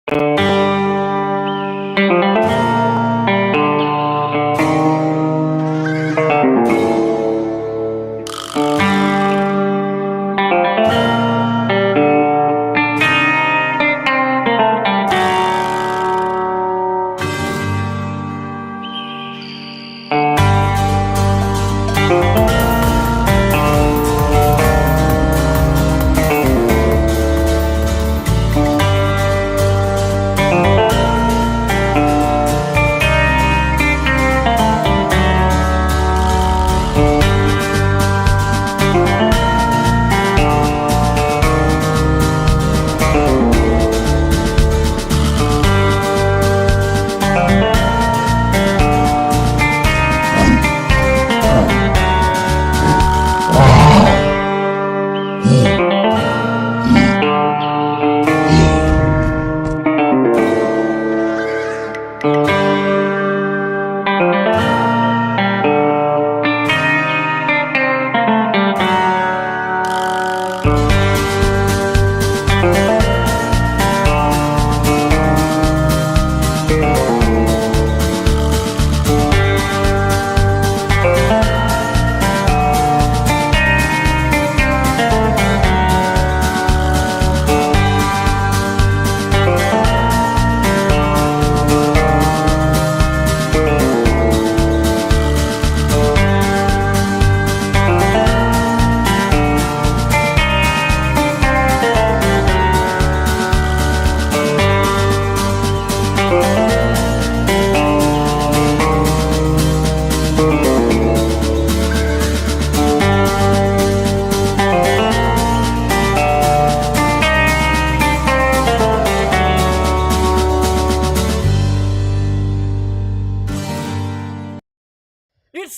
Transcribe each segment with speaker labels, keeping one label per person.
Speaker 1: It's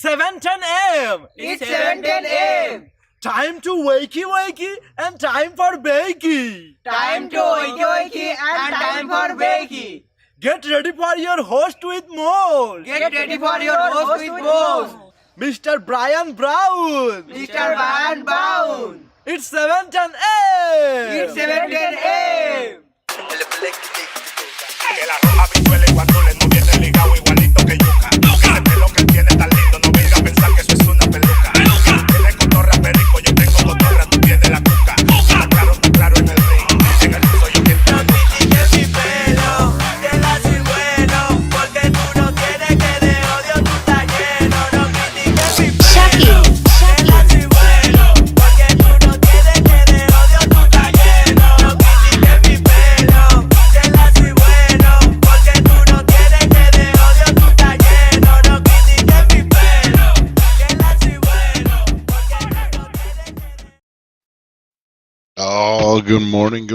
Speaker 1: 7:10 a.m.
Speaker 2: It's 7:10 a.m.
Speaker 1: Time to wakey wakey and time for bakey.
Speaker 2: Time to wakey wakey and time for bakey.
Speaker 1: Get ready for your host with more.
Speaker 2: Get ready for your host with more.
Speaker 1: Mr. Brian Brown.
Speaker 2: Mr. Brian Brown.
Speaker 1: It's 7:10 a.m.
Speaker 2: It's 7:10 a.m.
Speaker 3: Que la roja bichuela y guandule no viene ligado igualito que yuca. Ese pelo que tiene tan lindo, no venga a pensar que eso es una peluca. Tiene cotorra perico, yo tengo cotorra, tú tienes la cuca. Está claro en el ring, en el piso yo quiero.
Speaker 4: No critiques mi pelo, que la soy bueno, porque tú no tienes que de odio tú estás lleno. No critiques mi pelo, que la soy bueno, porque tú no tienes que de odio tú estás lleno. No critiques mi pelo, que la soy bueno, porque tú no tienes que de odio tú estás lleno. No critiques mi pelo, que la soy bueno, porque tú no tienes que.
Speaker 5: Oh, good morning.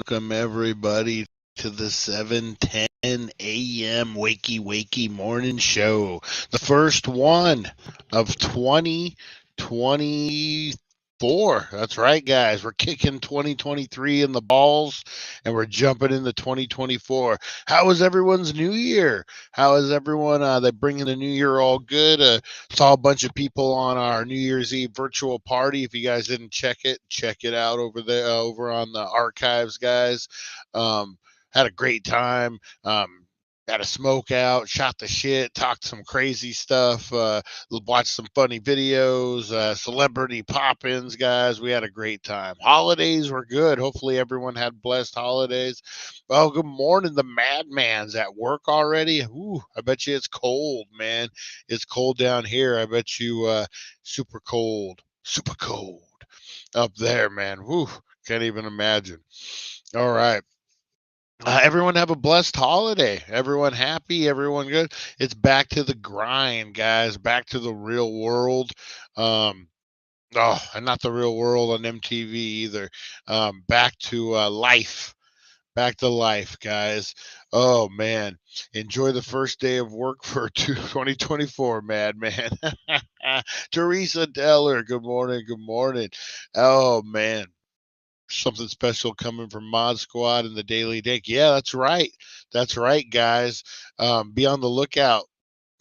Speaker 5: Welcome everybody to the 7:10 a.m. Wakey Wakey Morning Show. The first one of 2024. That's right, guys. We're kicking 2023 in the balls and we're jumping into 2024. How was everyone's new year? How is everyone they bringing the new year all good? Saw a bunch of people on our New Year's Eve virtual party. If you guys didn't check it out over there over on the archives, guys. Had a great time. Had a smoke out, shot the shit, talked some crazy stuff, watched some funny videos, celebrity pop-ins, guys. We had a great time. Holidays were good. Hopefully everyone had blessed holidays. Oh, good morning. The madman's at work already. Ooh, I bet you it's cold, man. It's cold down here. I bet you super cold up there, man. Woo, can't even imagine. All right. Everyone have a blessed holiday. Everyone happy. Everyone good. It's back to the grind, guys. Back to the real world. And not the real world on MTV either. Back to life. Back to life, guys. Oh man, enjoy the first day of work for 2024, madman. Teresa Deller, good morning. Oh man. Something special coming from Mod Squad and the Daily Dick. Yeah, that's right, guys. Be on the lookout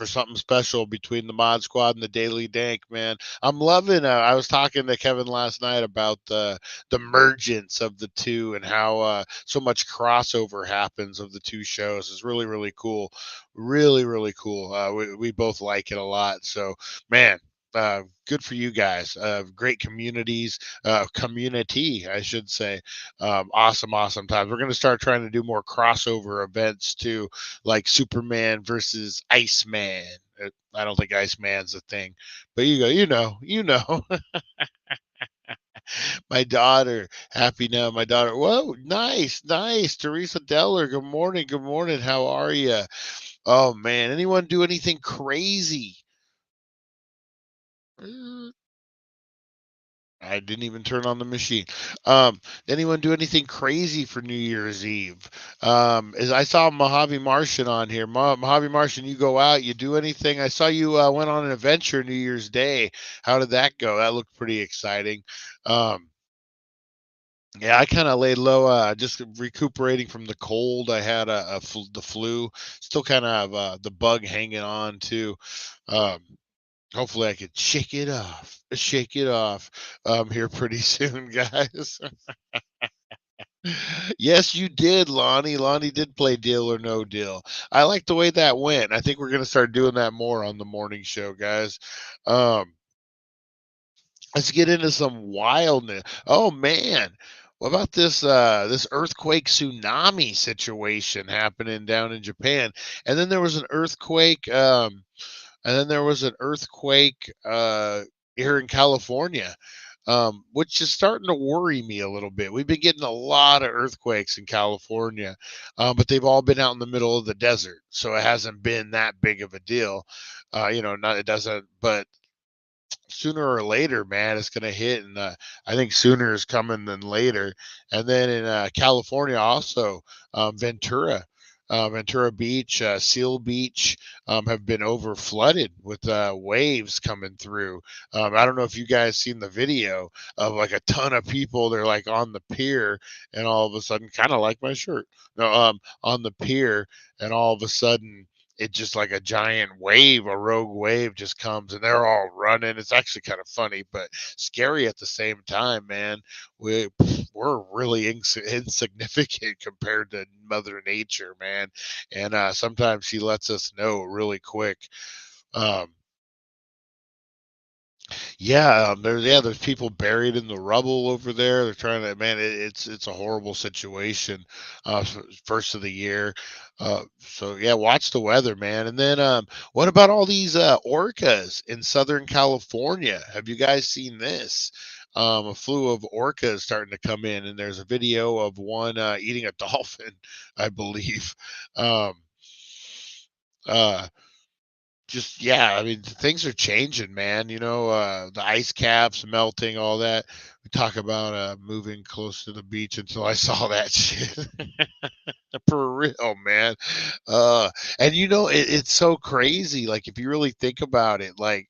Speaker 5: for something special between the Mod Squad and the Daily Dank, man. I'm loving. I was talking to Kevin last night about the mergence of the two and how so much crossover happens of the two shows. It's really really cool, really really cool. We both like it a lot. So man. Good for you guys. Great communities, community, I should say. Awesome, awesome times. We're going to start trying to do more crossover events too, like Superman versus Iceman. I don't think Iceman's a thing, but you go, you know. My daughter, happy now. My daughter, whoa, nice, nice. Teresa Deller, good morning, good morning. How are you? Oh man, anyone do anything crazy? I didn't even turn on the machine. Anyone do anything crazy for New Year's Eve? As I saw Mojave Martian on here. Mojave Martian, you go out, you do anything? I saw you went on an adventure New Year's Day. How did that go? That looked pretty exciting. Um, yeah, I kind of laid low, just recuperating from the cold. I had the flu, still kind of have the bug hanging on too. Um, Hopefully I could shake it off here pretty soon, guys. Yes, you did, Lonnie. Lonnie did play Deal or No Deal. I like the way that went. I think we're going to start doing that more on the morning show, guys. Um, let's get into some wildness. Oh man. What about this earthquake tsunami situation happening down in Japan? And then there was an earthquake here in California, which is starting to worry me a little bit. We've been getting a lot of earthquakes in California, but they've all been out in the middle of the desert, so it hasn't been that big of a deal. Not it doesn't, but sooner or later, man, it's going to hit. And I think sooner is coming than later. And then in California, also, Ventura Beach, Seal Beach have been over flooded with waves coming through. I don't know if you guys seen the video of like a ton of people. They're like on the pier, and all of a sudden, kind of like my shirt, no, on the pier, and all of a sudden, it just like a giant wave, a rogue wave just comes and they're all running. It's actually kind of funny, but scary at the same time, man. We're really insignificant compared to Mother Nature, man. And sometimes she lets us know really quick. Um, there's people buried in the rubble over there. They're trying to, man, it's a horrible situation. First of the year, so yeah, watch the weather, man. And then, what about all these orcas in Southern California? Have you guys seen this? A flu of orcas starting to come in, and there's a video of one eating a dolphin, I believe. Um, uh, just yeah, I mean things are changing, man. The ice caps melting, all that. We talk about moving close to the beach until I saw that shit. For real, man. uh and it's so crazy, like if you really think about it, like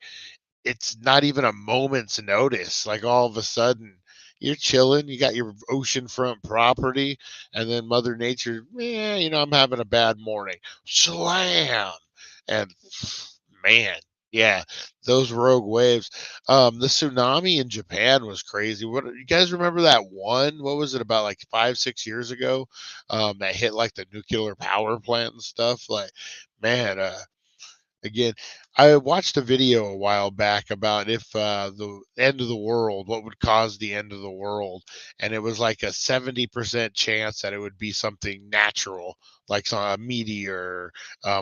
Speaker 5: it's not even a moment's notice. Like all of a sudden you're chilling, you got your oceanfront property, and then Mother Nature, I'm having a bad morning. Slam. And man, yeah, those rogue waves. The tsunami in Japan was crazy. What you guys remember that one? What was it, about like 5, 6 years ago? That hit like the nuclear power plant and stuff. Like, man, again, I watched a video a while back about if the end of the world, what would cause the end of the world, and it was like a 70% chance that it would be something natural, like a meteor,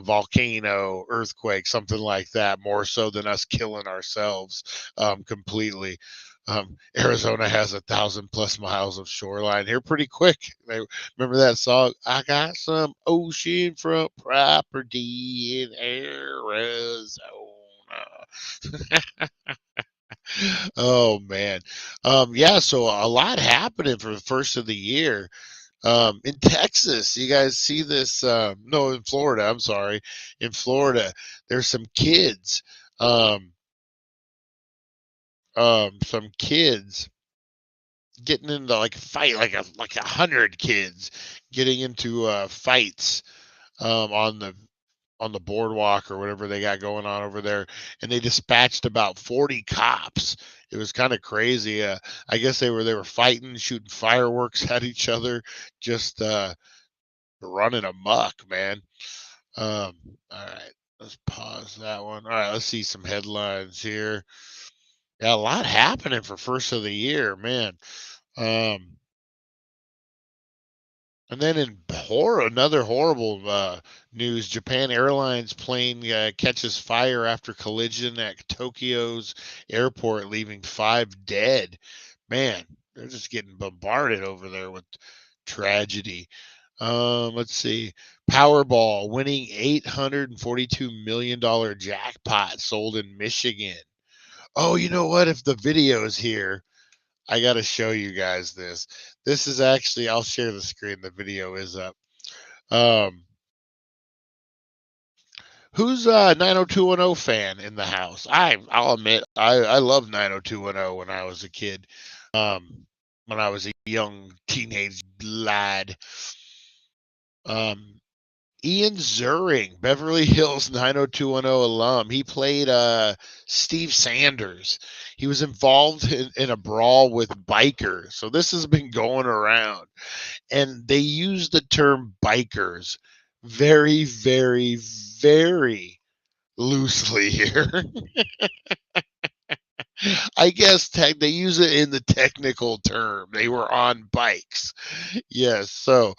Speaker 5: volcano, earthquake, something like that, more so than us killing ourselves completely. Arizona has 1,000+ miles of shoreline here pretty quick. Remember that song? I got some oceanfront property in Arizona. Oh man. Yeah, so a lot happening for the first of the year. In Texas, you guys see this? No, in Florida, I'm sorry. In Florida, there's some kids getting into like a fight, like 100 kids getting into fights on the on the boardwalk or whatever they got going on over there, and they dispatched about 40 cops. It was kind of crazy. I guess they were fighting, shooting fireworks at each other, just running amok, man. All right, let's pause that one. All right, let's see some headlines here. Yeah, a lot happening for first of the year, man. And then in another horrible news, Japan Airlines plane catches fire after collision at Tokyo's airport, leaving 5 dead. Man, they're just getting bombarded over there with tragedy. Let's see. Powerball winning $842 million jackpot sold in Michigan. Oh, you know what? If the video is here, I got to show you guys this. This is actually, I'll share the screen. The video is up. Who's a 90210 fan in the house? I'll admit, I loved 90210 when I was a kid. When I was a young teenage lad. Ian Ziering, Beverly Hills 90210 alum. He played Steve Sanders. He was involved in a brawl with bikers. So this has been going around. And they use the term bikers very, very, very loosely here. I guess they use it in the technical term. They were on bikes. Yes. So,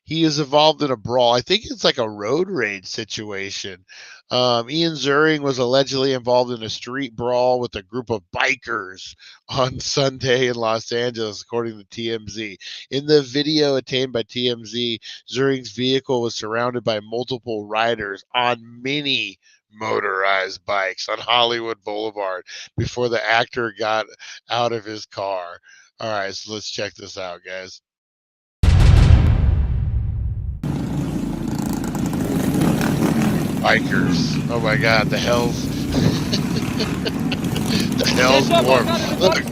Speaker 5: he is involved in a brawl. I think it's like a road rage situation. Ian Ziering was allegedly involved in a street brawl with a group of bikers on Sunday in Los Angeles, according to TMZ. In the video obtained by TMZ, Ziering's vehicle was surrounded by multiple riders on mini motorized bikes on Hollywood Boulevard before the actor got out of his car. All right, so let's check this out, guys. Bikers. Oh my God, the hell's the hell's warm. Look.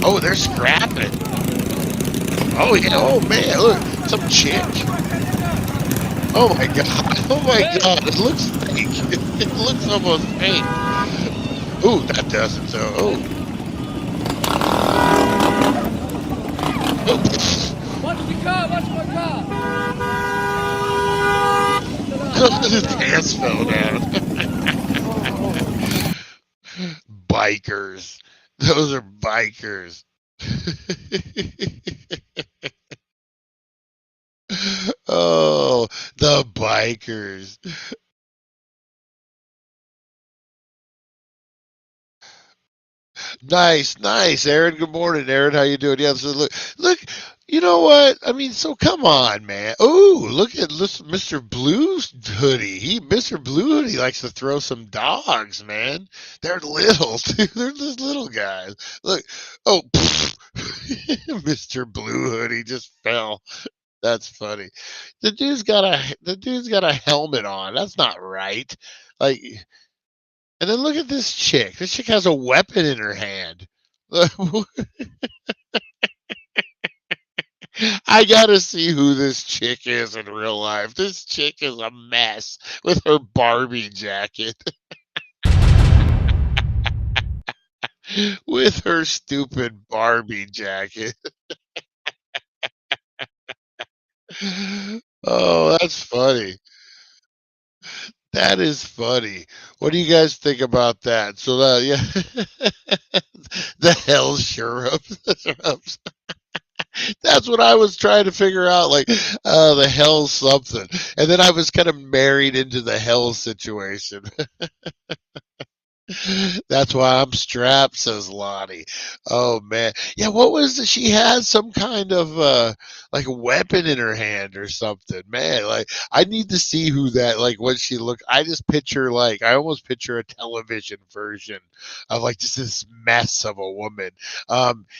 Speaker 5: Oh, they're scrapping. Oh yeah, oh man, look, some chick. Oh my God, it looks fake. It looks almost fake. Ooh, that doesn't so. Oh.
Speaker 2: Watch the car, watch my car.
Speaker 5: His pants fell down. Bikers. Those are bikers. Oh, the bikers. Nice, Aaron. Good morning, Aaron. How you doing? Yeah, so look. You know what? I mean, so come on, man. Oh, look at Mr. Blue's hoodie. Mr. Blue Hoodie likes to throw some dogs, man. They're little, dude. They're just little guys. Look. Oh, Mr. Blue Hoodie just fell. That's funny. The dude's got a helmet on. That's not right. Like, and then look at this chick. This chick has a weapon in her hand. I gotta see who this chick is in real life. This chick is a mess with her Barbie jacket. With her stupid Barbie jacket. Oh, that's funny. That is funny. What do you guys think about that? So yeah, the hell sheriff. That's what I was trying to figure out. Like, the hell something, and then I was kind of married into the hell situation. That's why I'm strapped, says Lottie. Oh man. Yeah, what was it? She had some kind of like a weapon in her hand or something. Man, like I need to see who that like what she looked. I almost picture a television version of like just this mess of a woman.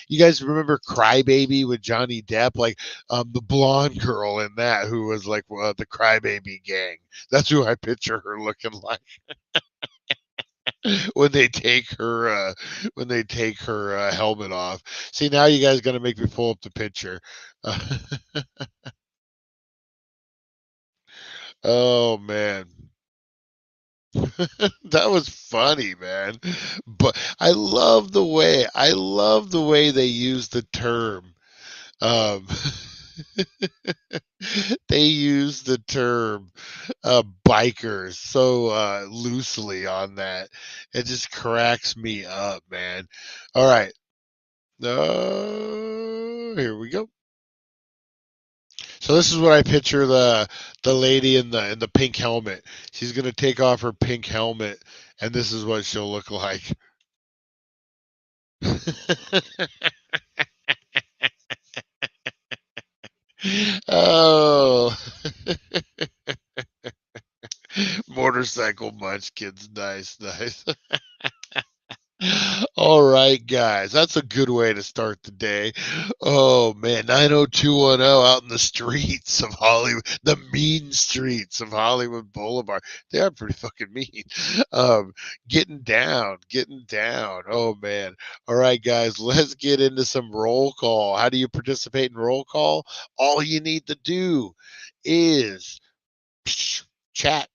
Speaker 5: You guys remember Crybaby with Johnny Depp? Like the blonde girl in that who was like the Crybaby gang. That's who I picture her looking like. When they take her helmet off. See, now you guys gonna make me pull up the picture. Oh man. That was funny, man. But I love the way they use the term. Um, they use the term bikers so loosely on that. It just cracks me up, man. All right. Here we go. So this is what I picture the lady in the pink helmet. She's gonna take off her pink helmet, and this is what she'll look like. Oh, motorcycle munchkins, nice, nice. All right, guys, that's a good way to start the day. Oh man, 90210 out in the streets of Hollywood, the mean streets of Hollywood Boulevard. They are pretty fucking mean. Getting down, getting down. Oh man. All right, guys, let's get into some roll call. How do you participate in roll call? All you need to do is chat.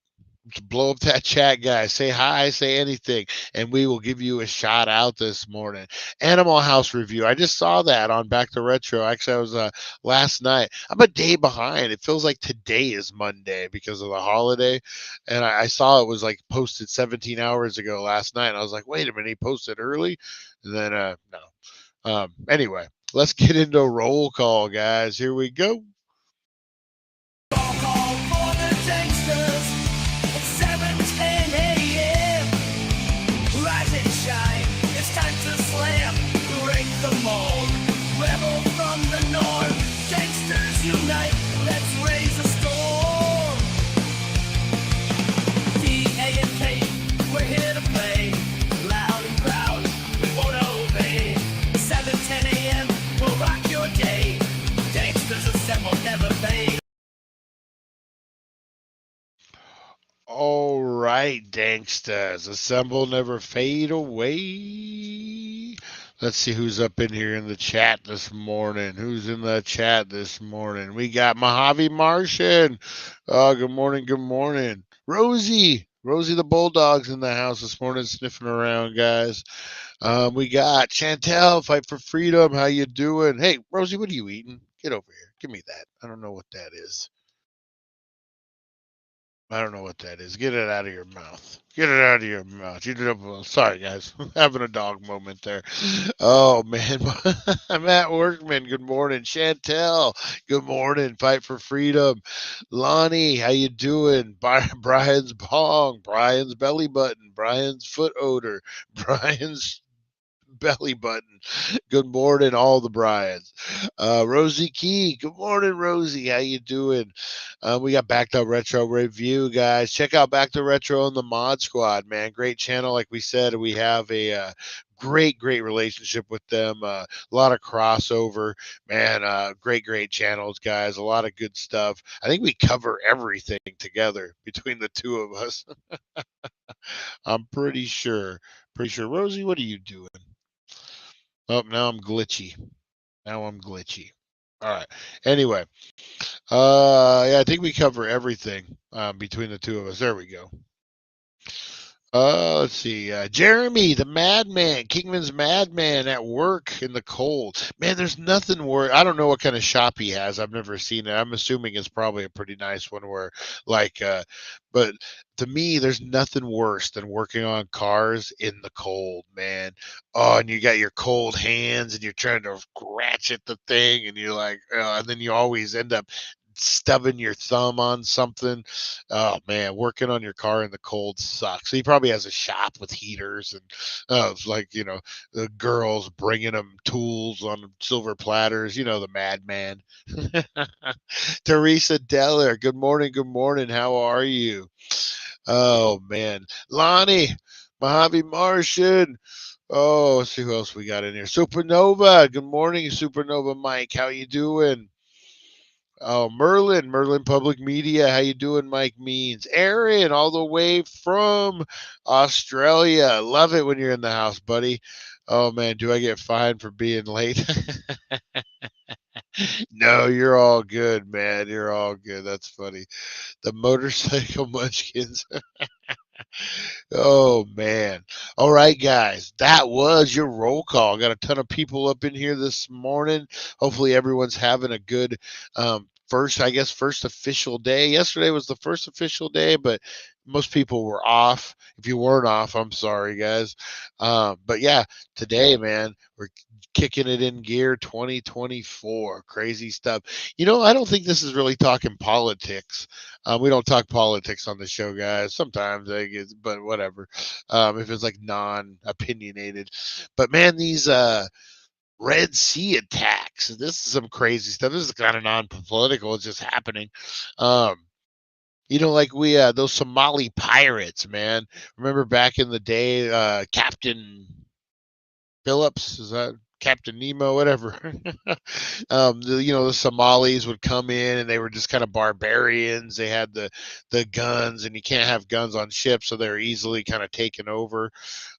Speaker 5: Blow up that chat, guys. Say hi, say anything, and we will give you a shout out this morning. Animal House review. I just saw that on Back to Retro. Actually, I was last night. I'm a day behind. It feels like today is Monday because of the holiday, and I saw it was like posted 17 hours ago last night. And I was like, wait a minute, he posted early, and then no. Anyway, let's get into roll call, guys. Here we go.
Speaker 4: Roll call for the Tanksters. It's 7:10 a.m. Rise and shine. It's time to slam. Break the mold. Rebel from the north. Tanksters unite. Let's raise a storm. D-A-N-K. We're here to play. Loud and proud. We won't obey. 7:10 a.m. We'll rock your day. Tanksters assemble, never fade.
Speaker 5: All right, Danksters. Assemble, never fade away. Let's see who's up in here in the chat this morning. Who's in the chat this morning? We got Mojave Martian. Oh, good morning, good morning. Rosie. Rosie the Bulldog's in the house this morning, sniffing around, guys. We got Chantel, Fight for Freedom. How you doing? Hey, Rosie, what are you eating? Get over here. Give me that. I don't know what that is. I don't know what that is. Get it out of your mouth. Get it out of your mouth. You did. Sorry, guys. Having a dog moment there. Oh man, Matt Workman. Good morning, Chantel. Good morning. Fight for Freedom. Lonnie, how you doing? Brian's bong. Brian's belly button. Brian's foot odor. Brian's belly button. Good morning, all the Bryans. Rosie Key. Good morning, Rosie. How you doing? We got Back to Retro review, guys. Check out Back to Retro and the Mod Squad, man. Great channel. Like we said, we have a great relationship with them. A lot of crossover, man. Great channels, guys. A lot of good stuff. I think we cover everything together between the two of us. I'm pretty sure. Rosie, what are you doing? Oh, now I'm glitchy. All right. Anyway, yeah, I think we cover everything between the two of us. There we go. Let's see. Jeremy, the madman, Kingman's madman at work in the cold. Man, there's nothing worse. I don't know what kind of shop he has. I've never seen it. I'm assuming it's probably a pretty nice one where, like, but to me, there's nothing worse than working on cars in the cold, man. Oh, and you got your cold hands and you're trying to ratchet the thing and you're like, and then you always end up stubbing your thumb on something. Oh man, working on your car in the cold sucks. So he probably has a shop with heaters and like, the girls bringing him tools on silver platters, the madman. Teresa Deller, good morning. How are you? Oh man, Lonnie, Mojave Martian. Oh, let's see who else we got in here. Supernova, good morning, Supernova Mike. How you doing? Oh, Merlin Public Media. How you doing, Mike Means? Aaron, all the way from Australia. Love it when you're in the house, buddy. Oh man, do I get fined for being late? No, you're all good, man. You're all good. That's funny. The motorcycle munchkins. Oh man. All right, guys. That was your roll call. Got a ton of people up in here this morning. Hopefully everyone's having a good first official day. Yesterday was the first official day, but most people were off. If you weren't off, I'm sorry, guys. But yeah, today, man, we're kicking it in gear 2024. Crazy stuff. I don't think this is really talking politics. We don't talk politics on the show, guys. Sometimes I guess, but whatever. If it's like non-opinionated, but man, these Red Sea attacks. This is some crazy stuff. This is kind of non-political. It's just happening. Like we those Somali pirates, man. Remember back in the day, Captain Phillips, is that Captain Nemo, whatever. The Somalis would come in and they were just kind of barbarians. They had the guns, and you can't have guns on ships, so they're easily kind of taken over.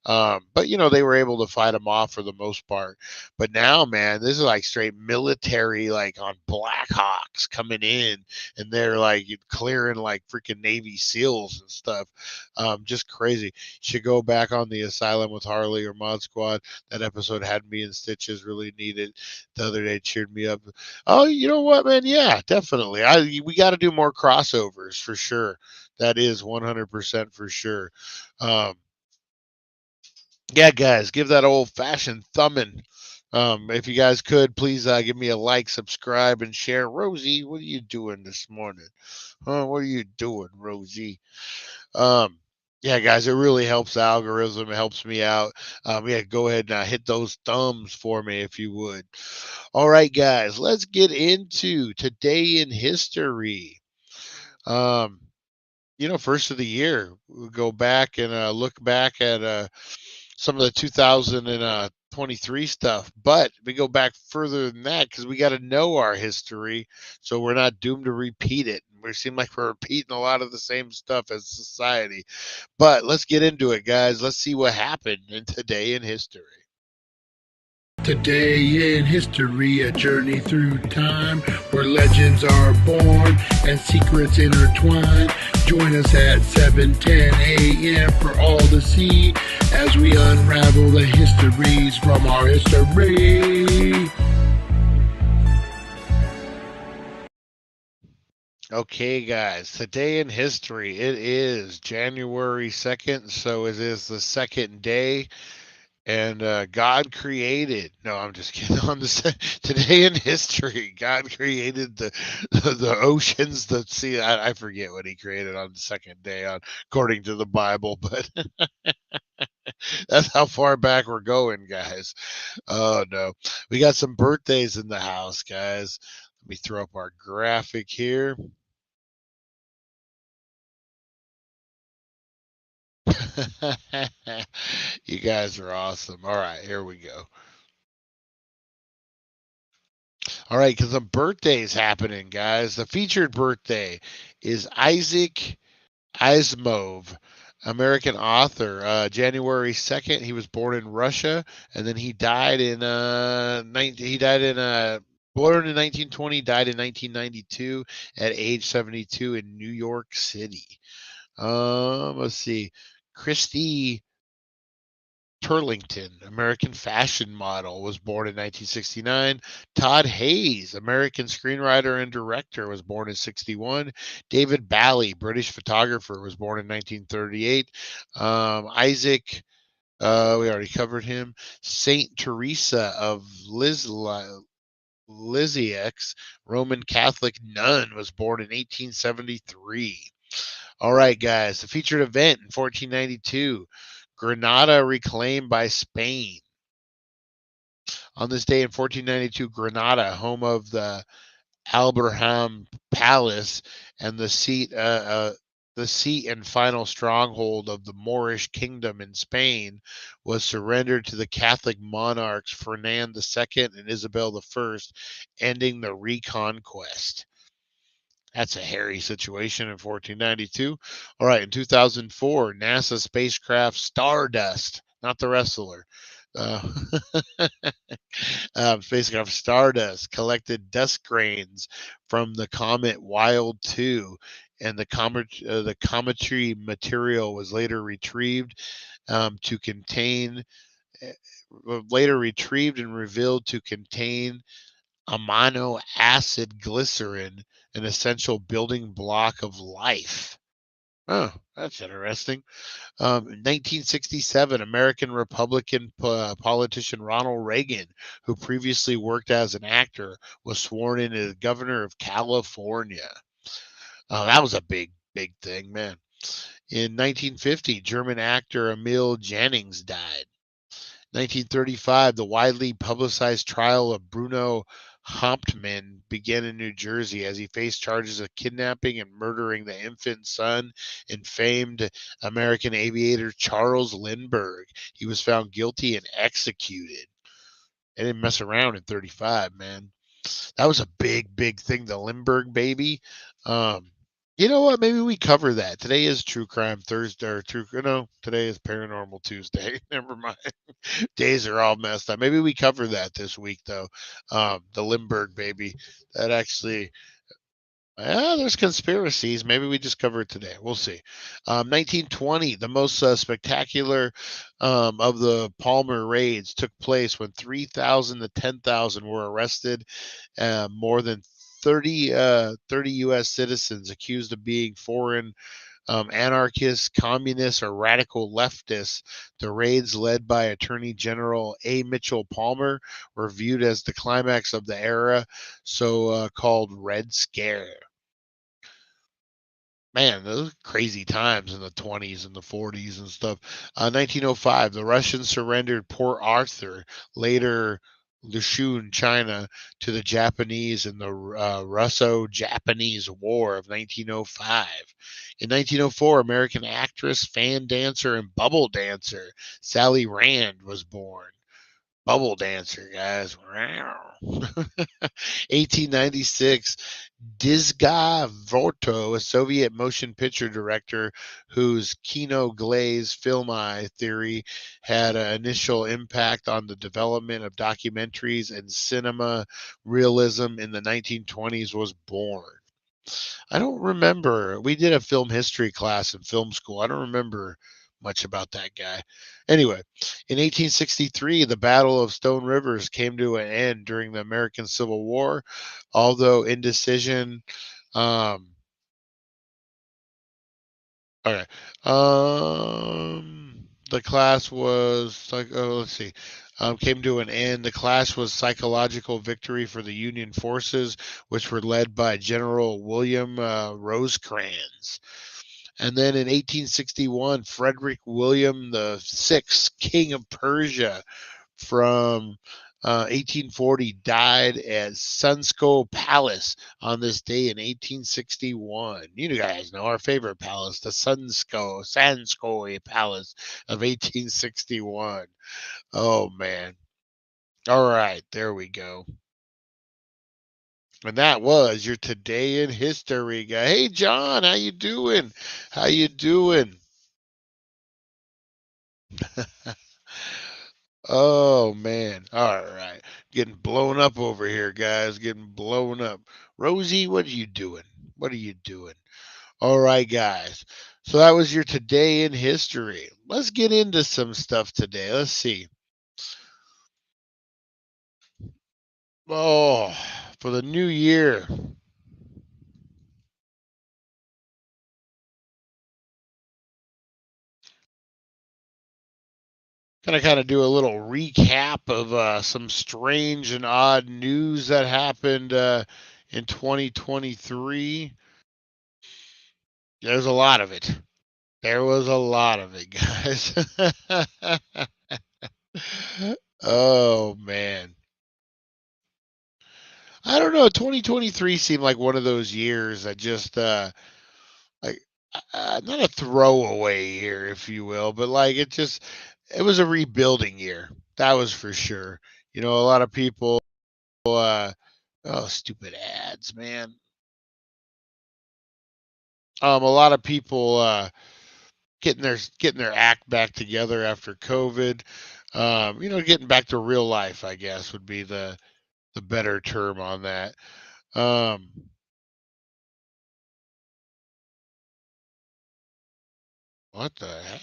Speaker 5: But they were able to fight them off for the most part. But now, man, this is like straight military, like on Black Hawks coming in, and they're like clearing like freaking Navy SEALs and stuff. Just crazy. You should go back on the Asylum with Harley or Mod Squad. That episode had me in stitches. Really needed. The other day cheered me up. Oh, you know what, man? Yeah, definitely. We got to do more crossovers for sure. That is 100% for sure. Yeah, guys, give that old-fashioned thumbing. If you guys could, please give me a like, subscribe, and share. Rosie, what are you doing this morning? What are you doing, Rosie? Yeah, guys, it really helps the algorithm. It helps me out. Yeah, go ahead and hit those thumbs for me if you would. All right, guys, let's get into today in history. First of the year, we'll go back and look back at some of the 2023 stuff, but we go back further than that because we got to know our history so we're not doomed to repeat it. We seem like we're repeating a lot of the same stuff as society. But let's get into it, guys. Let's see what happened in today in history.
Speaker 6: Today in history, a journey through time where legends are born and secrets intertwine. Join us at 7:10 a.m. for all to see as we unravel the histories from our history.
Speaker 5: Okay, guys, today in history, it is January 2nd, so it is the second day. And God created. No, I'm just kidding. Today in history, God created the oceans, the sea. I forget what He created on the second day, according to the Bible, but that's how far back we're going, guys. Oh no, we got some birthdays in the house, guys. Let me throw up our graphic here. You guys are awesome. All right, here we go. All right, because a birthday is happening, guys. The featured birthday is Isaac Asimov, American author. January 2nd, he was born in Russia, and then he died in born in 1920, died in 1992 at age 72 in New York City. Let's see, Christy Turlington, American fashion model, was born in 1969. Todd Hayes, American screenwriter and director, was born in 61. David Bally, British photographer, was born in 1938. Isaac, we already covered him. Saint Teresa of Lisieux, Roman Catholic nun, was born in 1873. All right, guys, the featured event in 1492. Granada reclaimed by Spain. On this day in 1492, Granada, home of the Alberham Palace and the seat and final stronghold of the Moorish kingdom in Spain, was surrendered to the Catholic monarchs Ferdinand II and Isabel I, ending the Reconquest. That's a hairy situation in 1492. All right, in 2004, NASA spacecraft Stardust, not the wrestler, Uh, spacecraft Stardust collected dust grains from the comet Wild 2, and the cometary material was later retrieved to contain. Later retrieved and revealed to contain amino acid glycerin, an essential building block of life. Oh, that's interesting. 1967, American Republican politician Ronald Reagan, who previously worked as an actor, was sworn in as governor of California. That was a big thing, man. In 1950, German actor Emil Jannings died. 1935, the widely publicized trial of Bruno Hauptmann began in New Jersey as he faced charges of kidnapping and murdering the infant son and famed American aviator Charles Lindbergh. He was found guilty and executed. They didn't mess around in 35, man. That was a big thing, the Lindbergh baby. Um, you know what? Maybe we cover that. Today is True Crime Thursday, or today is Paranormal Tuesday. Never mind. Days are all messed up. Maybe we cover that this week, though. The Lindbergh baby. That actually, there's conspiracies. Maybe we just cover it today. We'll see. 1920, the most spectacular of the Palmer raids took place when 3,000 to 10,000 were arrested. More than 30 U.S. citizens accused of being foreign anarchists, communists, or radical leftists. The raids, led by Attorney General A. Mitchell Palmer, were viewed as the climax of the era, so called Red Scare. Man, those crazy times in the 20s and the 40s and stuff. 1905, the Russians surrendered Port Arthur, later Lichun, China, to the Japanese in the Russo-Japanese War of 1905. In 1904, American actress, fan dancer, and bubble dancer Sally Rand was born. Bubble dancer, guys. 1896, Dzga Vorto, a Soviet motion picture director whose Kino Glaze film eye theory had an initial impact on the development of documentaries and cinema realism in the 1920s, was born. I don't remember. We did a film history class in film school. I don't remember much about that guy. Anyway, in 1863, the Battle of Stone Rivers came to an end during the American Civil War, although indecision. Okay. The class was like, let's see. Came to an end. The clash was psychological victory for the Union forces, which were led by General William Rosecrans. And then in 1861, Frederick William VI, King of Persia, from 1840, died at Sunsko Palace on this day in 1861. You guys know our favorite palace, the Sanskoy Palace of 1861. Oh, man. All right, there we go. And that was your Today in History guy. Hey, John, how you doing? How you doing? Oh, man. All right. Getting blown up over here, guys. Getting blown up. Rosie, what are you doing? What are you doing? All right, guys. So that was your Today in History. Let's get into some stuff today. Let's see. Oh, for the new year. Gonna kind of do a little recap of some strange and odd news that happened in 2023. There's a lot of it. There was a lot of it, guys. Oh, man. I don't know. 2023 seemed like one of those years that just like not a throwaway year, if you will, but like it was a rebuilding year. That was for sure. You know, a lot of people oh, stupid ads, man. A lot of people getting their act back together after COVID. Getting back to real life, I guess, would be the better term on that. Um, what the heck?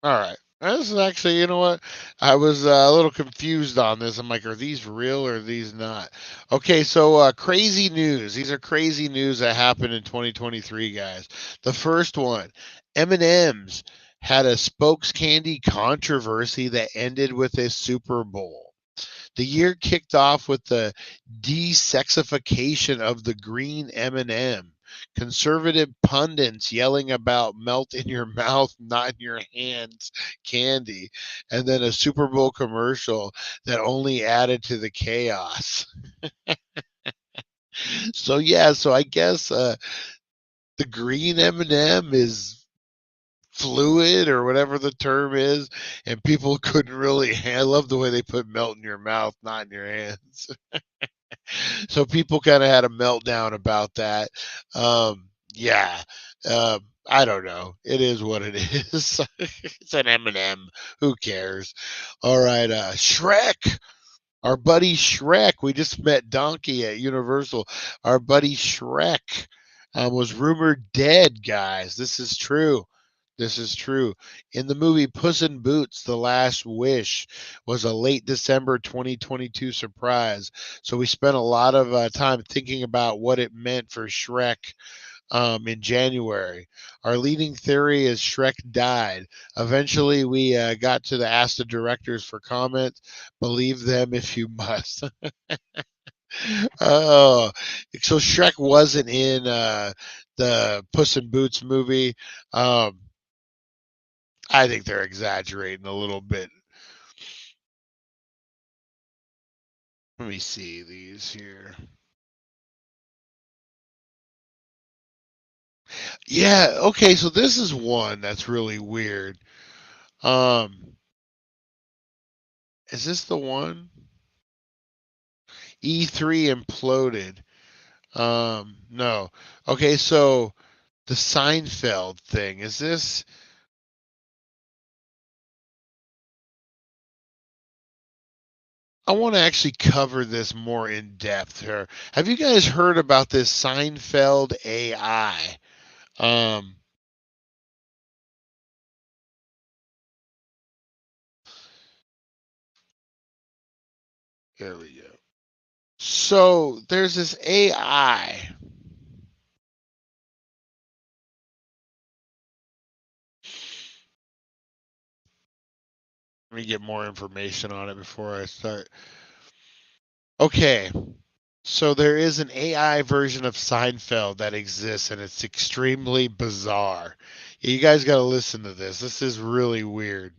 Speaker 5: All right. This is actually, you know what? I was a little confused on this. I'm like, are these real or are these not? Okay, so crazy news. These are crazy news that happened in 2023, guys. The first one, M&M's had a spokes candy controversy that ended with a Super Bowl. The year kicked off with the desexification of the green M&M. Conservative pundits yelling about melt in your mouth, not in your hands candy, and then a Super Bowl commercial that only added to the chaos. So yeah, so I guess the green M&M is fluid or whatever the term is, and people couldn't really. I love the way they put melt in your mouth, not in your hands. So people kind of had a meltdown about that. Yeah, I don't know. It is what it is. It's an M&M. Who cares? All right, Shrek. Our buddy Shrek. We just met Donkey at Universal. Our buddy Shrek was rumored dead, guys. This is true. This is true. In the movie Puss in Boots, The Last Wish was a late December 2022 surprise. So we spent a lot of time thinking about what it meant for Shrek in January. Our leading theory is Shrek died. Eventually, we got to ask the directors for comment. Believe them if you must. Oh, so Shrek wasn't in the Puss in Boots movie. I think they're exaggerating a little bit. Let me see these here. Yeah, okay, so this is one that's really weird. Um, is this the one? E3 imploded. No. Okay, so the Seinfeld thing, is this? I want to actually cover this more in depth here. Have you guys heard about this Seinfeld AI? Um, Here we go. So there's this AI. Let me get more information on it before I start. Okay, so there is an AI version of Seinfeld that exists, and it's extremely bizarre. You guys got to listen to this. This is really weird.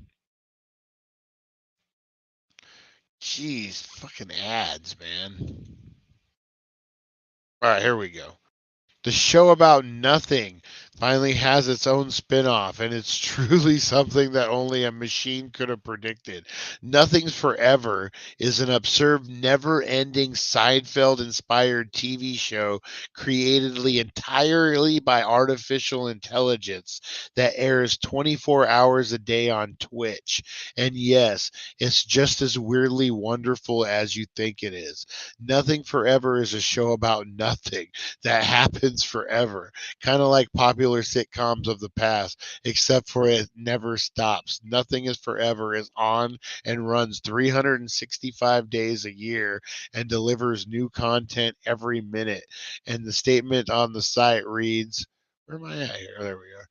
Speaker 5: Jeez, fucking ads, man. All right, here we go. The show about nothing finally has its own spin-off, and it's truly something that only a machine could have predicted. Nothing's Forever is an absurd, never-ending Seinfeld-inspired TV show created entirely by artificial intelligence that airs 24 hours a day on Twitch. And yes, it's just as weirdly wonderful as you think it is. Nothing Forever is a show about nothing that happens forever, kind of like popular sitcoms of the past, except for it never stops. Nothing is Forever is on and runs 365 days a year and delivers new content every minute. And the statement on the site reads, where am I at here? There we are.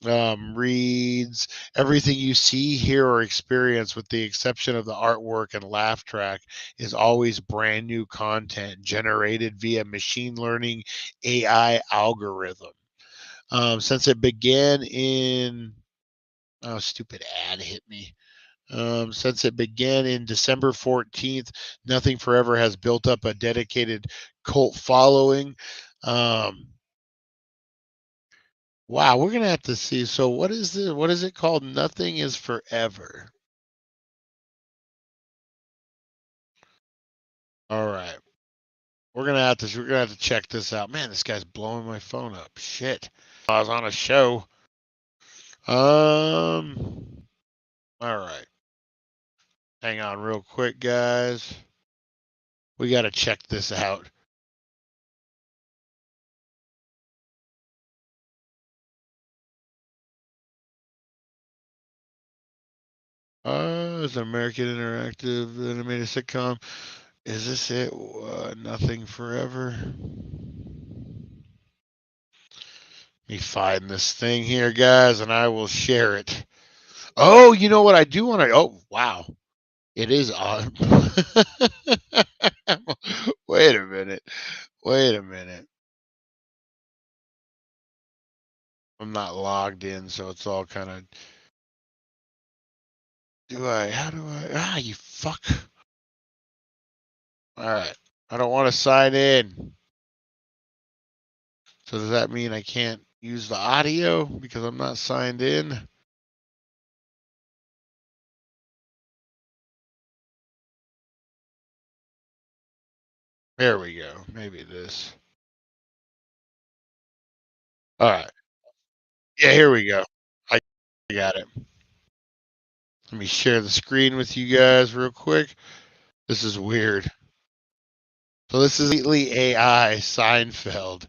Speaker 5: Reads everything you see, hear, or experience, with the exception of the artwork and laugh track, is always brand new content generated via machine learning AI algorithm. Since it began in, oh, stupid ad hit me. Since it began in December 14th, Nothing Forever has built up a dedicated cult following. Wow, we're gonna have to see. So what is it called? Nothing is Forever. All right. We're gonna have to check this out. Man, this guy's blowing my phone up. Shit. I was on a show. All right. Hang on real quick, guys. We gotta check this out. It's an American interactive animated sitcom. Is this it? Nothing forever. Let me find this thing here, guys, and I will share it. Oh, you know what? I do want to. Oh, wow. It is on. Wait a minute. Wait a minute. I'm not logged in, so it's all kind of. How do I? You fuck. All right. I don't want to sign in. So does that mean I can't use the audio because I'm not signed in? There we go. Maybe this. All right. Yeah, here we go. I got it. Let me share the screen with you guys real quick. This is weird. So this is completely AI Seinfeld.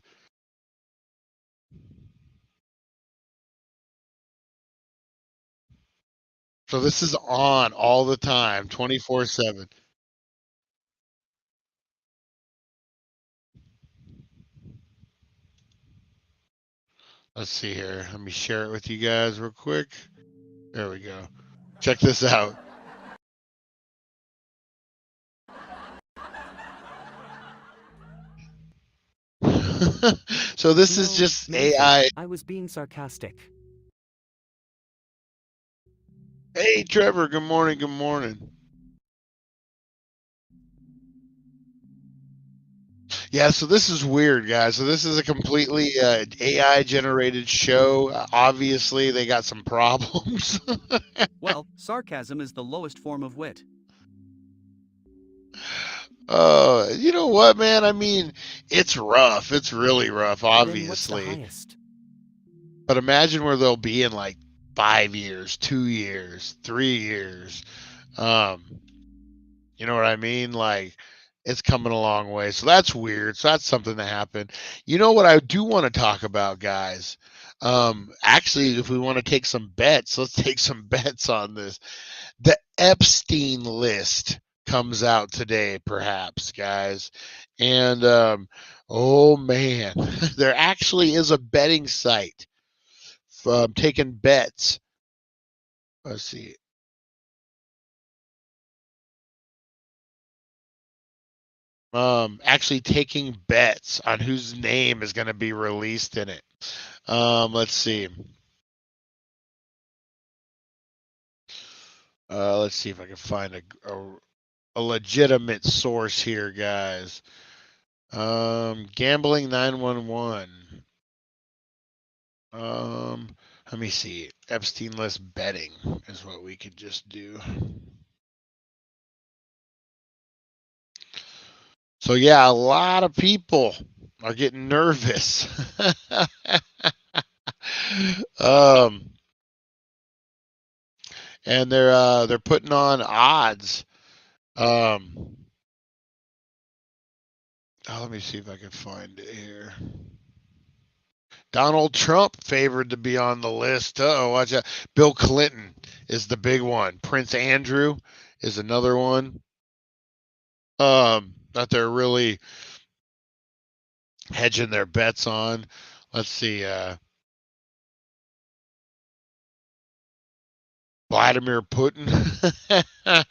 Speaker 5: So this is on all the time, 24/7. Let's see here. Let me share it with you guys real quick. There we go. Check this out. So this is just AI.
Speaker 7: I was being sarcastic.
Speaker 5: Hey, Trevor. Good morning. Good morning. Yeah, so this is weird, guys. So this is a completely AI generated show. Obviously, they got some problems.
Speaker 7: Well, sarcasm is the lowest form of wit.
Speaker 5: You know what, man? I mean, it's rough. It's really rough,
Speaker 7: Then what's the
Speaker 5: obviously.
Speaker 7: highest?
Speaker 5: But imagine where they'll be in like 5 years, 2 years, 3 years. You know what I mean? Like, it's coming a long way. So that's weird. So that's something that happened. You know what I do want to talk about, guys? Actually, if we want to take some bets, let's take some bets on this. The Epstein list comes out today, perhaps, guys. And oh man, there actually is a betting site taking bets. Let's see. Actually taking bets on whose name is going to be released in it. Let's see. Let's see if I can find a legitimate source here, guys. Gambling 911. Let me see. Epstein list betting is what we could just do. So yeah, a lot of people are getting nervous. And they're putting on odds. Let me see if I can find it here. Donald Trump favored to be on the list. Oh, watch out. Bill Clinton is the big one. Prince Andrew is another one. That they're really hedging their bets on. Let's see. Vladimir Putin. All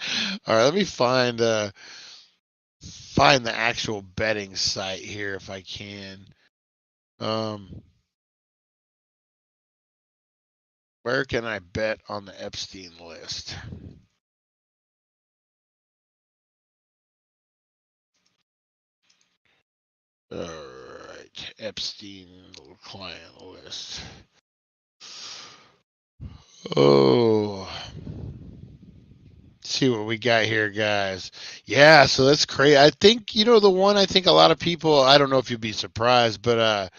Speaker 5: right, let me find the actual betting site here if I can. Where can I bet on the Epstein list? All right, Epstein client list. Oh, see what we got here, guys. Yeah, so that's crazy. I think, the one I think a lot of people, I don't know if you'd be surprised, but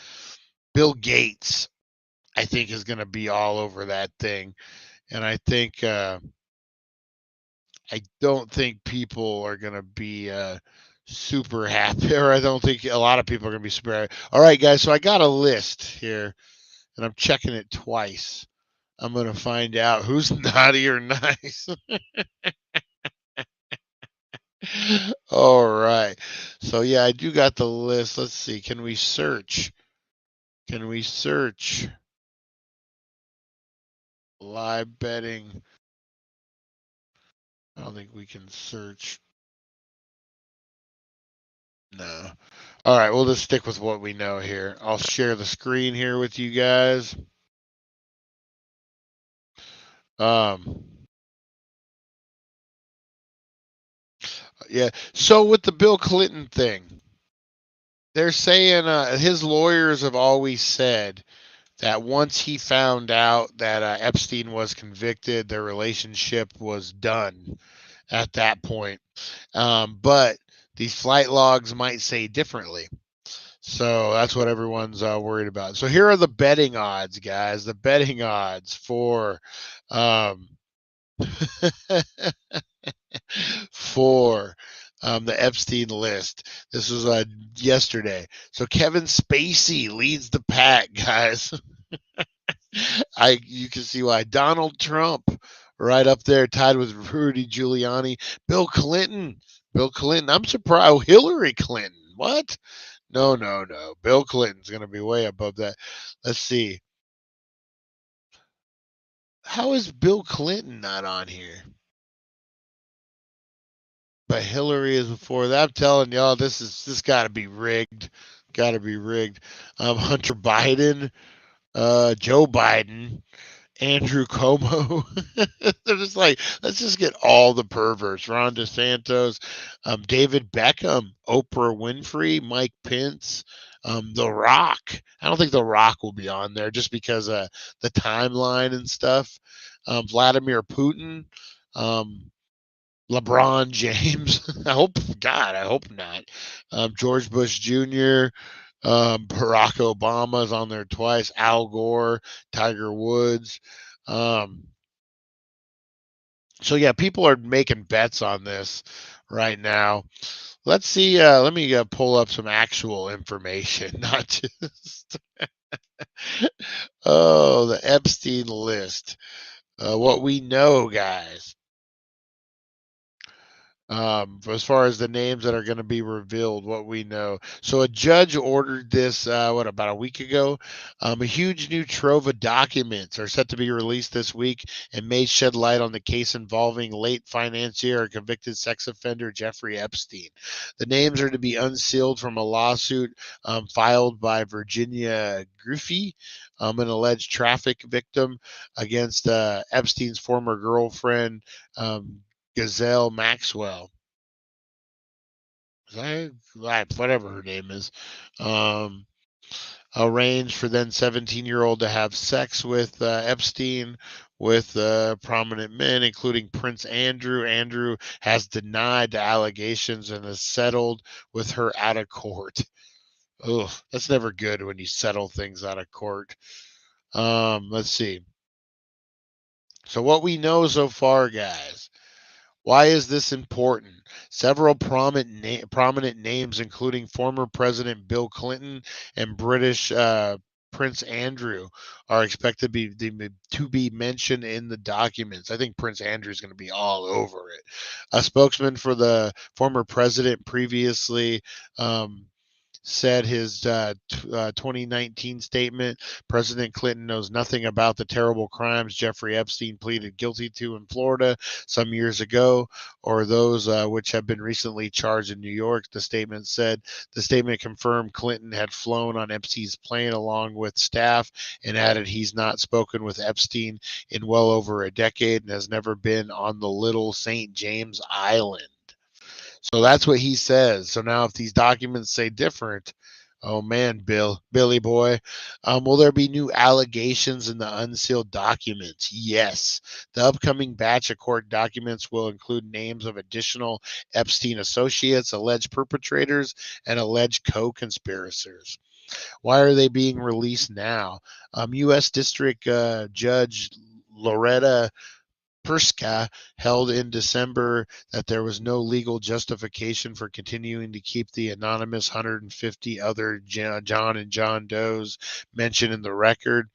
Speaker 5: Bill Gates, I think, is going to be all over that thing. And I think, I don't think people are going to be super happy, or I don't think a lot of people are going to be super happy. All right, guys, so I got a list here, and I'm checking it twice. I'm going to find out who's naughty or nice. All right. So, yeah, I do got the list. Let's see. Can we search? Live betting? I don't think we can search. No. All right. We'll just stick with what we know here. I'll share the screen here with you guys. Yeah. So with the Bill Clinton thing, they're saying his lawyers have always said that once he found out that Epstein was convicted, their relationship was done at that point. But these flight logs might say differently. So that's what everyone's worried about. So here are the betting odds, guys. The betting odds for for the Epstein list. This was yesterday. So Kevin Spacey leads the pack, guys. You can see why. Donald Trump right up there, tied with Rudy Giuliani. Bill Clinton. I'm surprised. Oh, Hillary Clinton. What? No. Bill Clinton's going to be way above that. Let's see. How is Bill Clinton not on here? But Hillary is before that. I'm telling y'all, this got to be rigged. Got to be rigged. Hunter Biden, Joe Biden, Andrew Cuomo. They're just like, let's just get all the perverts. Ron DeSantis, David Beckham, Oprah Winfrey, Mike Pence, The Rock. I don't think The Rock will be on there just because the timeline and stuff. Vladimir Putin, LeBron James. I hope not. George Bush Jr., Barack Obama's on there twice. Al Gore, Tiger Woods. So yeah, people are making bets on this right now. Let's see. Let me pull up some actual information, not just. Oh, the Epstein list. What we know, guys. As far as the names that are going to be revealed, what we know. So a judge ordered this, about a week ago? A huge new trove of documents are set to be released this week and may shed light on the case involving late financier and convicted sex offender Jeffrey Epstein. The names are to be unsealed from a lawsuit filed by Virginia Griffey, an alleged traffic victim, against Epstein's former girlfriend, Gazelle Maxwell. Whatever her name is. Arranged for then 17-year-old to have sex with Epstein with prominent men, including Prince Andrew. Andrew has denied the allegations and has settled with her out of court. Ugh, that's never good when you settle things out of court. Let's see. So what we know so far, guys. Why is this important? Several prominent names, including former President Bill Clinton and British Prince Andrew, are expected to be mentioned in the documents. I think Prince Andrew is going to be all over it. A spokesman for the former president previously said his 2019 statement, President Clinton knows nothing about the terrible crimes Jeffrey Epstein pleaded guilty to in Florida some years ago, or those which have been recently charged in New York. The statement said. The statement confirmed Clinton had flown on Epstein's plane along with staff and added he's not spoken with Epstein in well over a decade and has never been on the Little St. James Island. So that's what he says. So now if these documents say different, Oh man, Billy boy. Will there be new allegations in the unsealed documents? Yes. The upcoming batch of court documents will include names of additional Epstein associates, alleged perpetrators, and alleged co-conspirators. Why are they being released now? U.S. District Judge Loretta Perska held in December that there was no legal justification for continuing to keep the anonymous 150 other John and John Does mentioned in the record,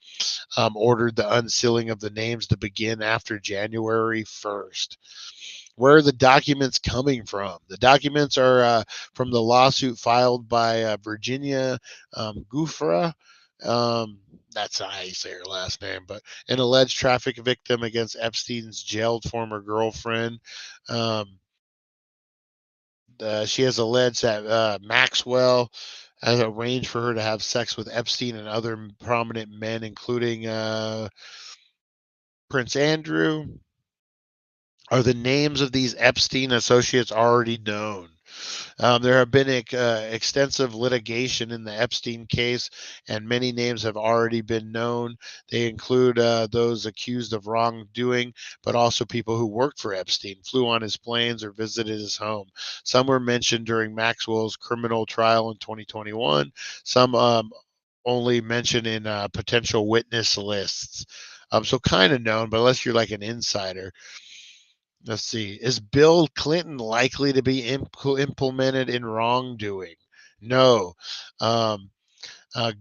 Speaker 5: ordered the unsealing of the names to begin after January 1st. Where are the documents coming from? The documents are from the lawsuit filed by Virginia Gufra. That's not how you say her last name, but an alleged traffic victim against Epstein's jailed former girlfriend. Um, she has alleged that Maxwell has arranged for her to have sex with Epstein and other prominent men, including Prince Andrew. Are the names of these Epstein associates already known? There have been extensive litigation in the Epstein case, and many names have already been known. They include those accused of wrongdoing, but also people who worked for Epstein, flew on his planes, or visited his home. Some were mentioned during Maxwell's criminal trial in 2021. Some only mentioned in potential witness lists. So kind of known, but unless you're like an insider. Let's see. Is Bill Clinton likely to be implemented in wrongdoing? No. Um,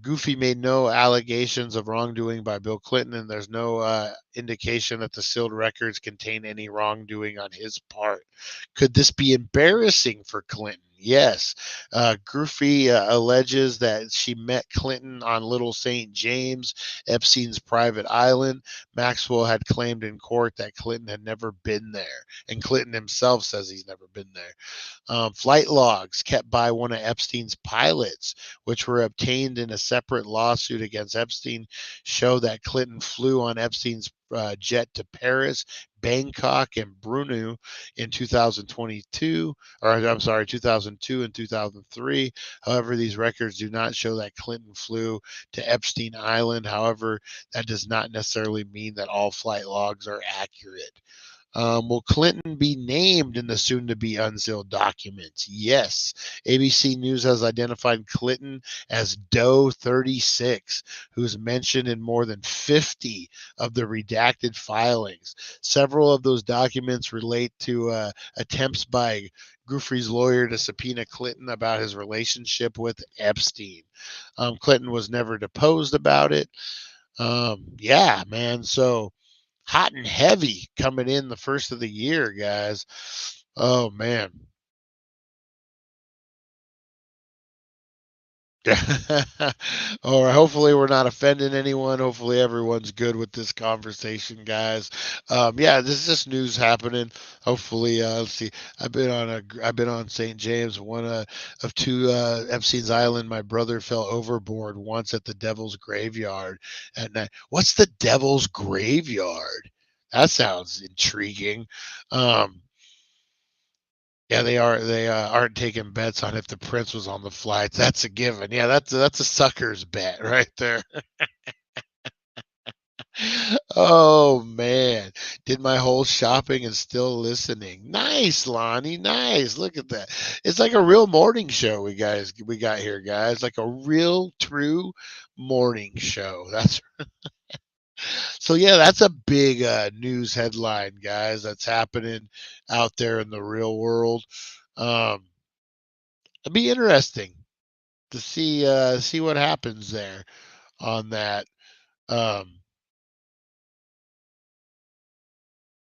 Speaker 5: Goofy made no allegations of wrongdoing by Bill Clinton, and there's no indication that the sealed records contain any wrongdoing on his part. Could this be embarrassing for Clinton? Yes. Goofy alleges that she met Clinton on Little St. James, Epstein's private island. Maxwell had claimed in court that Clinton had never been there, and Clinton himself says he's never been there. Flight logs kept by one of Epstein's pilots, which were obtained in a separate lawsuit against Epstein, show that Clinton flew on Epstein's jet to Paris, Bangkok, and Brunei in 2022, or I'm sorry, 2002 and 2003. However, these records do not show that Clinton flew to Epstein Island. However, that does not necessarily mean that all flight logs are accurate. Will Clinton be named in the soon to be unsealed documents? Yes. ABC News has identified Clinton as Doe 36, who's mentioned in more than 50 of the redacted filings. Several of those documents relate to attempts by Goofy's lawyer to subpoena Clinton about his relationship with Epstein. Clinton was never deposed about it. Yeah, man. So hot and heavy coming in the first of the year, guys. Oh man. Or hopefully we're not offending anyone. Hopefully everyone's good with this conversation, guys. Yeah, this is just news happening. Hopefully, let's see. I've been on St. James, one of two Epstein's Island. My brother fell overboard once at the Devil's Graveyard at night. What's the Devil's Graveyard? That sounds intriguing. Um, yeah, they are. They aren't taking bets on if the prince was on the flights. That's a given. Yeah, that's a sucker's bet right there. Oh man, did my whole shopping and still listening. Nice, Lonnie. Nice. Look at that. It's like a real morning show we got here, guys. Like a real true morning show. That's so yeah, that's a big news headline, guys. That's happening out there in the real world. It'd be interesting to see what happens there on that um,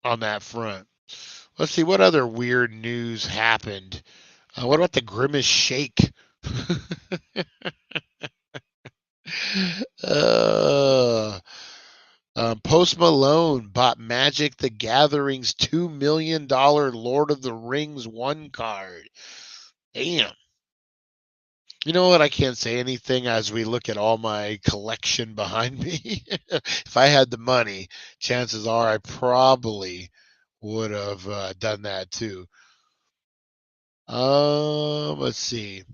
Speaker 5: on that front. Let's see what other weird news happened. What about the Grimace Shake? uh, Post Malone bought Magic the Gathering's $2 million Lord of the Rings 1 card. Damn. You know what? I can't say anything as we look at all my collection behind me. If I had the money, chances are I probably would have done that too. Let's see.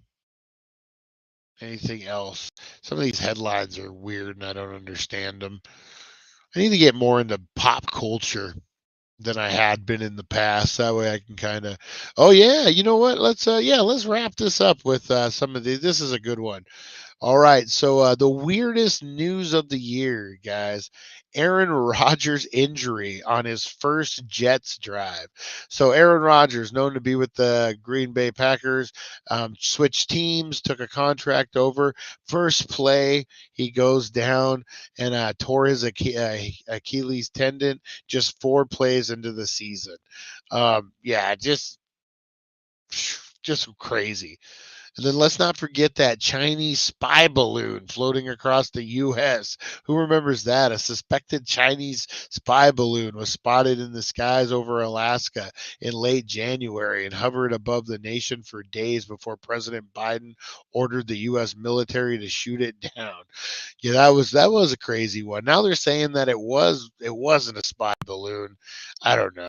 Speaker 5: Anything else? Some of these headlines are weird and I don't understand them. I need to get more into pop culture than I had been in the past. That way I can kind of, oh yeah, you know what? Let's wrap this up with some of these. This is a good one. All right, so the weirdest news of the year, guys. Aaron Rodgers' injury on his first Jets drive. So Aaron Rodgers, known to be with the Green Bay Packers, switched teams, took a contract over. First play, he goes down and tore his Achilles tendon just 4 plays into the season. Yeah, just crazy. And then let's not forget that Chinese spy balloon floating across the U.S. Who remembers that? A suspected Chinese spy balloon was spotted in the skies over Alaska in late January and hovered above the nation for days before President Biden ordered the U.S. military to shoot it down. Yeah, that was a crazy one. Now they're saying that it wasn't a spy balloon. I don't know.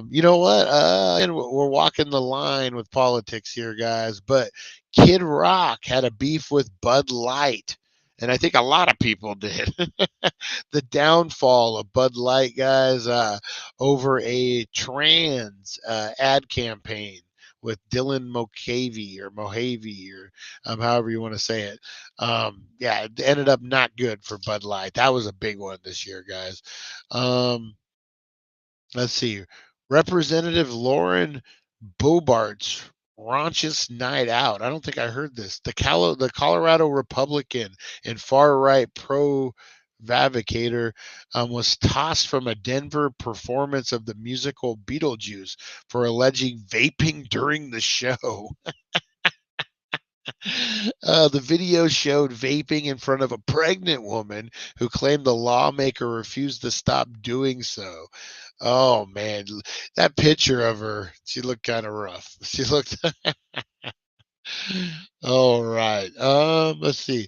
Speaker 5: You know what? And we're walking the line with politics here, guys. But Kid Rock had a beef with Bud Light, and I think a lot of people did. The downfall of Bud Light, guys, over a trans ad campaign with Dylan Mulcahy or however you want to say it. Yeah, it ended up not good for Bud Light. That was a big one this year, guys. Let's see. Representative Lauren Bobart's raunchous night out. I don't think I heard this. The Colorado Republican and far right pro Vavacator was tossed from a Denver performance of the musical Beetlejuice for alleging vaping during the show. The video showed vaping in front of a pregnant woman who claimed the lawmaker refused to stop doing so. Oh man, that picture of her, she looked kind of rough. She looked all right. Let's see.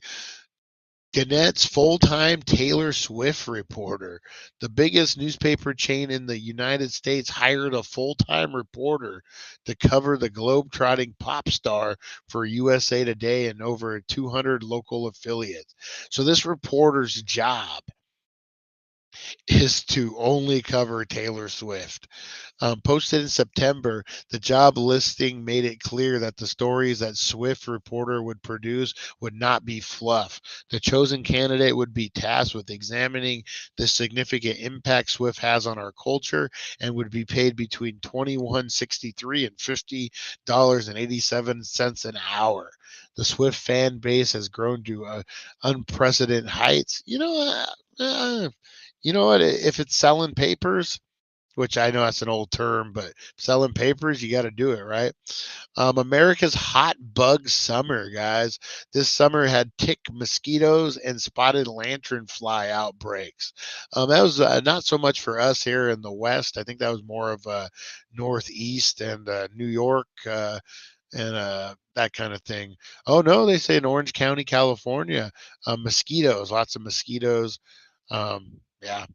Speaker 5: Gannett's full-time Taylor Swift reporter. The biggest newspaper chain in the United States hired a full-time reporter to cover the globe-trotting pop star for USA Today and over 200 local affiliates. So this reporter's job is to only cover Taylor Swift. Posted in September, the job listing made it clear that the stories that Swift reporter would produce would not be fluff. The chosen candidate would be tasked with examining the significant impact Swift has on our culture and would be paid between $21.63 and $50.87 an hour. The Swift fan base has grown to unprecedented heights. You know what? If it's selling papers, which I know that's an old term, but selling papers, you got to do it, right? America's hot bug summer, guys. This summer had tick mosquitoes and spotted lanternfly outbreaks. That was not so much for us here in the West. I think that was more of Northeast and New York and that kind of thing. Oh, no, they say in Orange County, California, mosquitoes, lots of mosquitoes. Yeah.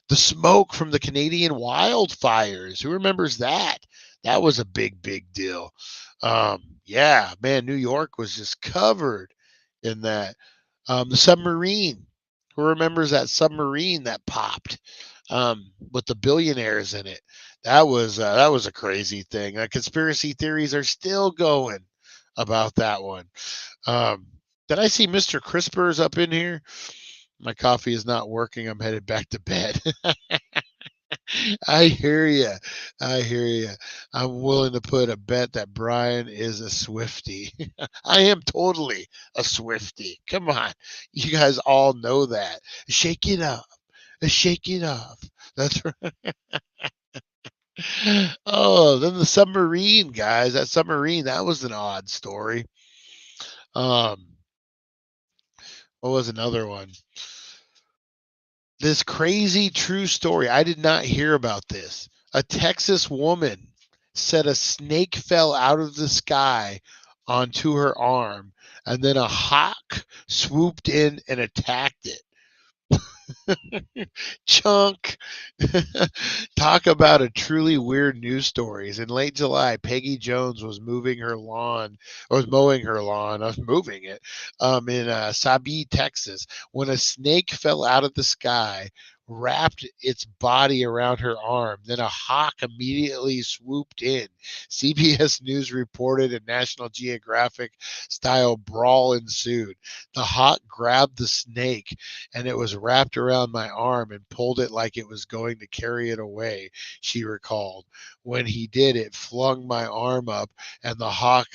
Speaker 5: The smoke from the Canadian wildfires. Who remembers that? That was a big, big deal. Yeah, man, New York was just covered in that. The submarine. Who remembers that submarine that popped with the billionaires in it? That was a crazy thing. Conspiracy theories are still going about that one. Did I see Mr. Crispers up in here? My coffee is not working. I'm headed back to bed. I hear you. I hear you. I'm willing to put a bet that Brian is a Swiftie. I am totally a Swiftie. Come on. You guys all know that. Shake it up. Shake it up. That's right. Oh, then the submarine, guys. That submarine, that was an odd story. What was another one? This crazy true story. I did not hear about this. A Texas woman said a snake fell out of the sky onto her arm, and then a hawk swooped in and attacked it. Chunk. Talk about a truly weird news stories. In late July, Peggy Jones was moving her lawn, or was mowing her lawn, moving it, in Sabine, Texas, when a snake fell out of the sky, wrapped its body around her arm. Then a hawk immediately swooped in. CBS News reported a National Geographic style brawl ensued. The hawk grabbed the snake and it was wrapped around my arm and pulled it like it was going to carry it away, she recalled. When he did, it flung my arm up and the hawk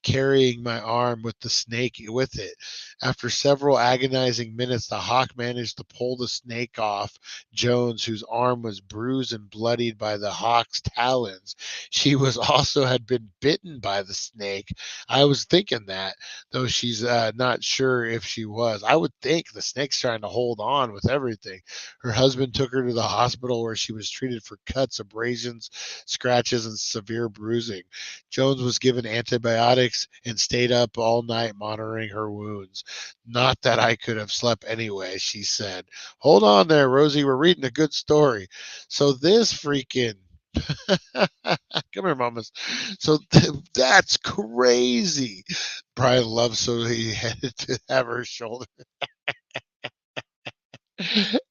Speaker 5: carrying my arm with the snake with it. After several agonizing minutes, the hawk managed to pull the snake off Jones, whose arm was bruised and bloodied by the hawk's talons. She was also had been bitten by the snake. I was thinking that, though she's not sure if she was. I would think the snake's trying to hold on with everything. Her husband took her to the hospital where she was treated for cuts, abrasions, scratches, and severe bruising. Jones was given antibiotics and stayed up all night monitoring her wounds. Not that I could have slept anyway, she said. Hold on there, Rosie. We're reading a good story. So this freaking come here, mamas. So that's crazy. Brian loves so he had to have her shoulder.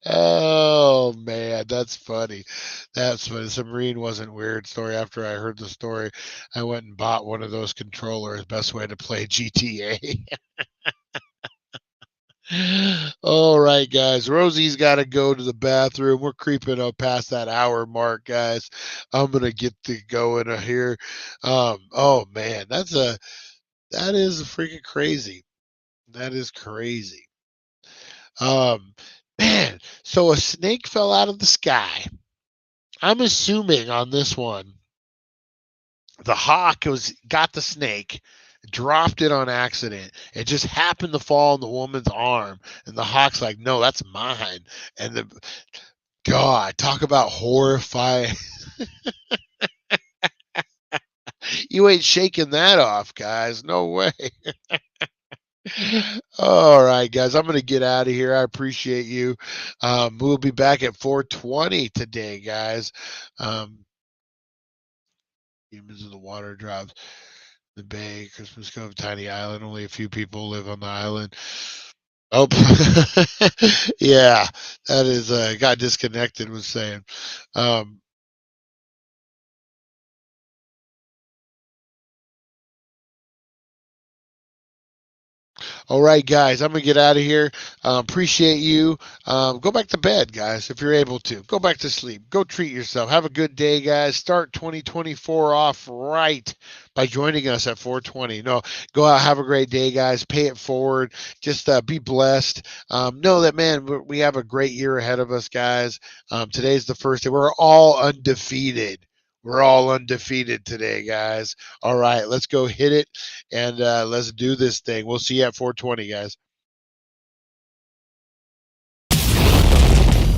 Speaker 5: Oh man, that's funny. That's funny. Submarine wasn't weird story. After I heard the story, I went and bought one of those controllers. Best way to play GTA. All right, guys. Rosie's got to go to the bathroom. We're creeping up past that hour mark, guys. I'm gonna get to going here. Oh man, that is freaking crazy. That is crazy. Man, so a snake fell out of the sky. I'm assuming on this one, the hawk got the snake, dropped it on accident. It just happened to fall on the woman's arm, and the hawk's like, "No, that's mine." And God, talk about horrifying. You ain't shaking that off, guys. No way. All right, guys, I'm going to get out of here. I appreciate you. We'll be back at 4:20 today, guys. Humans in the water drops, the bay, Christmas Cove, tiny island. Only a few people live on the island. Oh, yeah, that is got disconnected. Was saying. All right, guys, I'm going to get out of here. Appreciate you. Go back to bed, guys, if you're able to. Go back to sleep. Go treat yourself. Have a good day, guys. Start 2024 off right by joining us at 4:20. No, go out. Have a great day, guys. Pay it forward. Just be blessed. Know that, man, we have a great year ahead of us, guys. Today's the first day. We're all undefeated. We're all undefeated today, guys. All right, let's go hit it, and let's do this thing. We'll see you at 4:20, guys.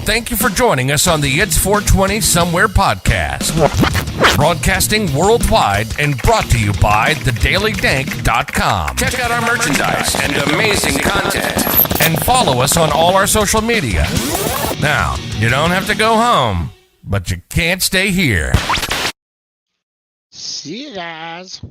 Speaker 8: Thank you for joining us on the It's 420 Somewhere podcast. Broadcasting worldwide and brought to you by thedailydank.com. Check out our merchandise and amazing content. And follow us on all our social media. Now, you don't have to go home, but you can't stay here.
Speaker 5: See you guys.